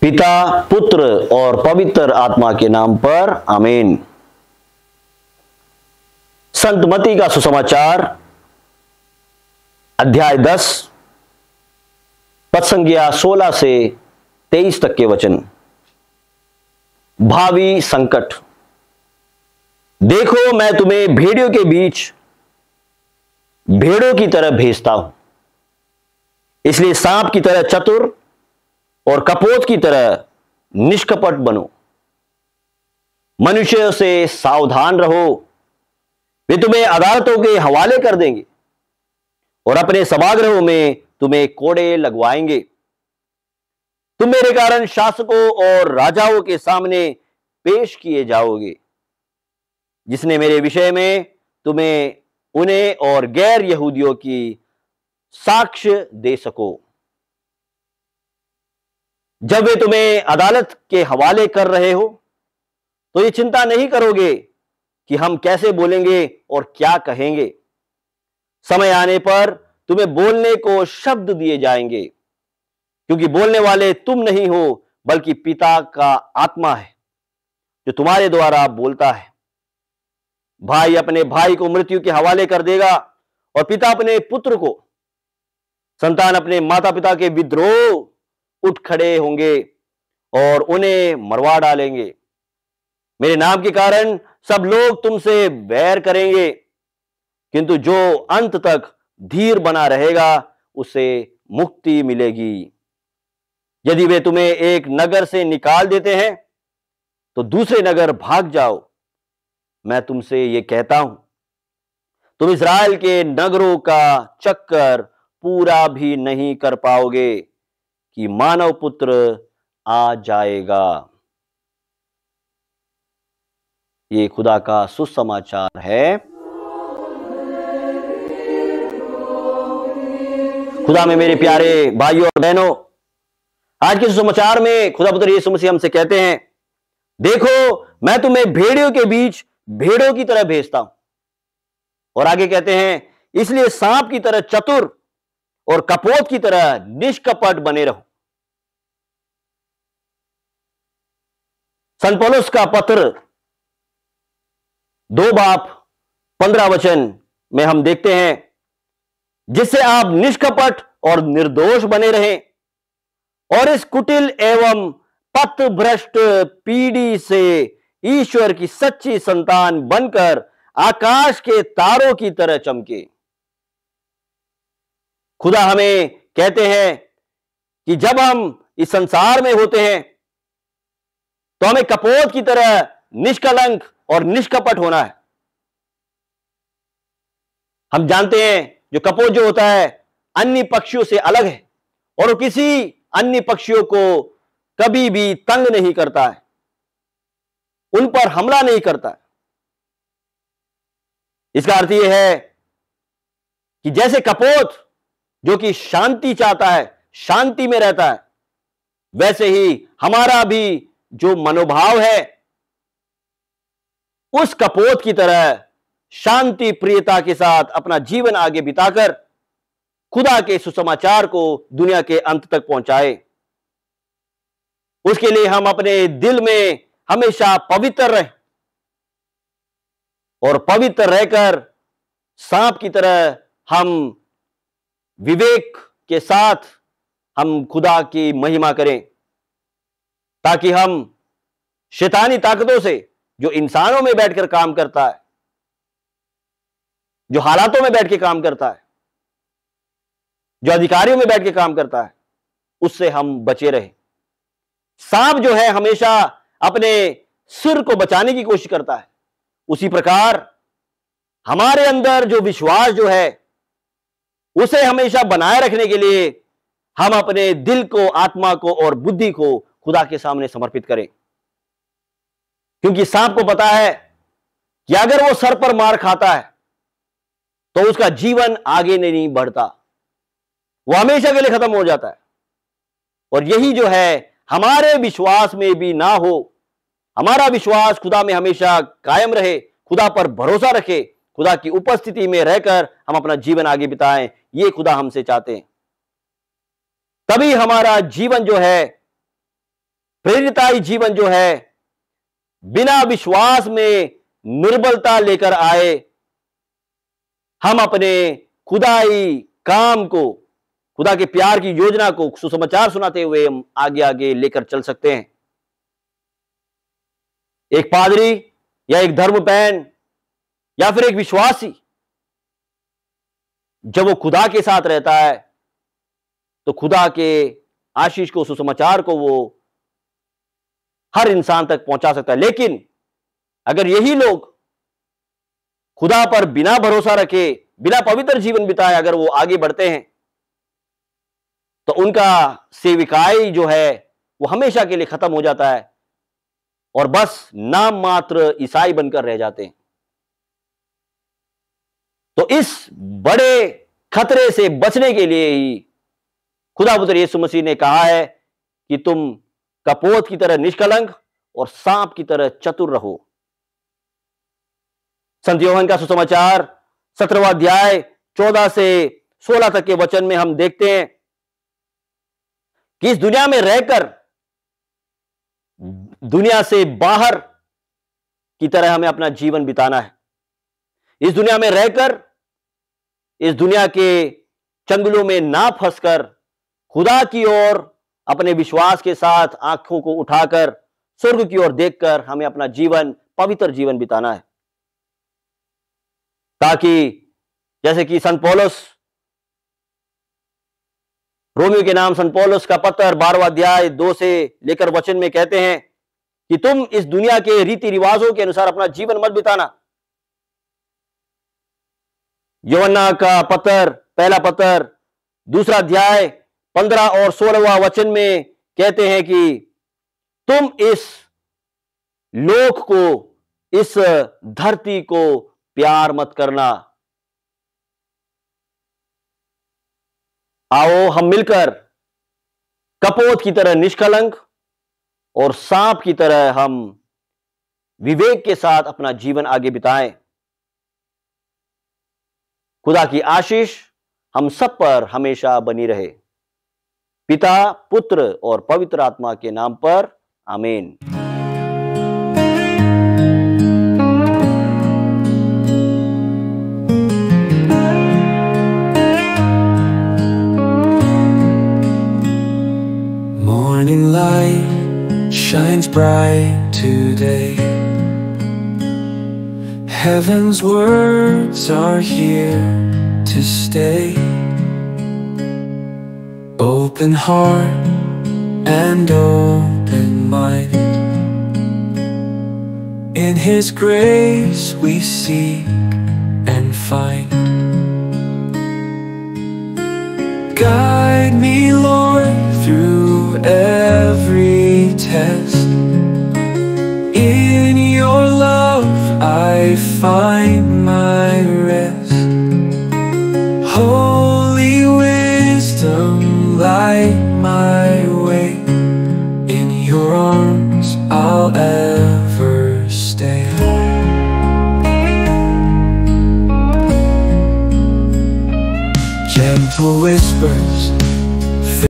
पिता, पुत्र और पवित्र आत्मा के नाम पर आमीन। संत मत्ती का सुसमाचार अध्याय 10 पद संख्या 16 से 23 तक के वचन। भावी संकट। देखो, मैं तुम्हें भेड़ियों के बीच भेड़ों की तरह भेजता हूं, इसलिए सांप की तरह चतुर और कपोत की तरह निष्कपट बनो। मनुष्यों से सावधान रहो, वे तुम्हें अदालतों के हवाले कर देंगे और अपने सभागृहों में तुम्हें कोड़े लगवाएंगे। तुम मेरे कारण शासकों और राजाओं के सामने पेश किए जाओगे, जिसने मेरे विषय में तुम्हें उन्हें और गैर यहूदियों की साक्ष्य दे सको। जब वे तुम्हें अदालत के हवाले कर रहे हो तो ये चिंता नहीं करोगे कि हम कैसे बोलेंगे और क्या कहेंगे। समय आने पर तुम्हें बोलने को शब्द दिए जाएंगे, क्योंकि बोलने वाले तुम नहीं हो बल्कि पिता का आत्मा है जो तुम्हारे द्वारा बोलता है। भाई अपने भाई को मृत्यु के हवाले कर देगा और पिता अपने पुत्र को। संतान अपने माता पिता के विद्रोह उठ खड़े होंगे और उन्हें मरवा डालेंगे। मेरे नाम के कारण सब लोग तुमसे बैर करेंगे, किंतु जो अंत तक धीर बना रहेगा उसे मुक्ति मिलेगी। यदि वे तुम्हें एक नगर से निकाल देते हैं तो दूसरे नगर भाग जाओ। मैं तुमसे ये कहता हूं, तुम इस्राएल के नगरों का चक्कर पूरा भी नहीं कर पाओगे कि मानव पुत्र आ जाएगा। ये खुदा का सुसमाचार है। खुदा में मेरे प्यारे भाइयों और बहनों, आज के सुसमाचार में खुदा पुत्र यीशु मसीह हमसे कहते हैं, देखो, मैं तुम्हें भेड़ियों के बीच भेड़ों की तरह भेजता हूं। और आगे कहते हैं, इसलिए सांप की तरह चतुर और कपोत की तरह निष्कपट बने रहो। संत पौलुस का पत्र 2 बाब 15 वचन में हम देखते हैं, जिससे आप निष्कपट और निर्दोष बने रहें और इस कुटिल एवं पथभ्रष्ट पीढ़ी से ईश्वर की सच्ची संतान बनकर आकाश के तारों की तरह चमके। खुदा हमें कहते हैं कि जब हम इस संसार में होते हैं तो हमें कपोत की तरह निष्कलंक और निष्कपट होना है। हम जानते हैं जो कपोत जो होता है अन्य पक्षियों से अलग है और वो किसी अन्य पक्षियों को कभी भी तंग नहीं करता है, उन पर हमला नहीं करता है। इसका अर्थ यह है कि जैसे कपोत जो कि शांति चाहता है, शांति में रहता है, वैसे ही हमारा भी जो मनोभाव है उस कपोत की तरह शांति प्रियता के साथ अपना जीवन आगे बिताकर खुदा के सुसमाचार को दुनिया के अंत तक पहुंचाए। उसके लिए हम अपने दिल में हमेशा पवित्र रहें और पवित्र रहकर सांप की तरह हम विवेक के साथ हम खुदा की महिमा करें, ताकि हम शैतानी ताकतों से जो इंसानों में बैठकर काम करता है, जो हालातों में बैठ के काम करता है, जो अधिकारियों में बैठ के काम करता है, उससे हम बचे रहें। सांप जो है हमेशा अपने सिर को बचाने की कोशिश करता है, उसी प्रकार हमारे अंदर जो विश्वास जो है उसे हमेशा बनाए रखने के लिए हम अपने दिल को, आत्मा को और बुद्धि को खुदा के सामने समर्पित करें। क्योंकि सांप को पता है कि अगर वो सर पर मार खाता है तो उसका जीवन आगे नहीं बढ़ता, वो हमेशा के लिए खत्म हो जाता है। और यही जो है हमारे विश्वास में भी ना हो, हमारा विश्वास खुदा में हमेशा कायम रहे, खुदा पर भरोसा रखे, खुदा की उपस्थिति में रहकर हम अपना जीवन आगे बिताएं, ये खुदा हमसे चाहते हैं। तभी हमारा जीवन जो है प्रेरिताई जीवन जो है बिना विश्वास में निर्बलता लेकर आए, हम अपने खुदाई काम को, खुदा के प्यार की योजना को सुसमाचार सुनाते हुए हम आगे आगे लेकर चल सकते हैं। एक पादरी या एक धर्मपैन या फिर एक विश्वासी जब वो खुदा के साथ रहता है तो खुदा के आशीष को, सुसमाचार को वो हर इंसान तक पहुंचा सकता है। लेकिन अगर यही लोग खुदा पर बिना भरोसा रखे, बिना पवित्र जीवन बिताए अगर वो आगे बढ़ते हैं तो उनका सेविकाई जो है वो हमेशा के लिए खत्म हो जाता है और बस नाम मात्र ईसाई बनकर रह जाते हैं। तो इस बड़े खतरे से बचने के लिए ही खुदापुत्र यीशु मसीह ने कहा है कि तुम कपोत की तरह निष्कलंक और सांप की तरह चतुर रहो। संत यूहन्ना का सुसमाचार 17वां अध्याय 14 से 16 तक के वचन में हम देखते हैं कि इस दुनिया में रहकर दुनिया से बाहर की तरह हमें अपना जीवन बिताना है। इस दुनिया में रहकर इस दुनिया के चंगुलों में ना फंसकर खुदा की ओर अपने विश्वास के साथ आंखों को उठाकर स्वर्ग की ओर देखकर हमें अपना जीवन, पवित्र जीवन बिताना है, ताकि जैसे कि संत पौलुस, रोमियो के नाम संत पौलुस का पत्र 12वां अध्याय 2 से लेकर वचन में कहते हैं कि तुम इस दुनिया के रीति रिवाजों के अनुसार अपना जीवन मत बिताना। यूहन्ना का पत्र, पहला पत्र 2 अध्याय 15 और 16वां वचन में कहते हैं कि तुम इस लोक को, इस धरती को प्यार मत करना। आओ हम मिलकर कपोत की तरह निष्कलंक और सांप की तरह हम विवेक के साथ अपना जीवन आगे बिताएं। खुदा की आशीष हम सब पर हमेशा बनी रहे। पिता, पुत्र और पवित्र आत्मा के नाम पर आमीन। Morning light shines bright today. Heaven's words are here to stay. Open heart and open mind. In His grace we seek and find. Guide me, Lord, through every test. In your love I find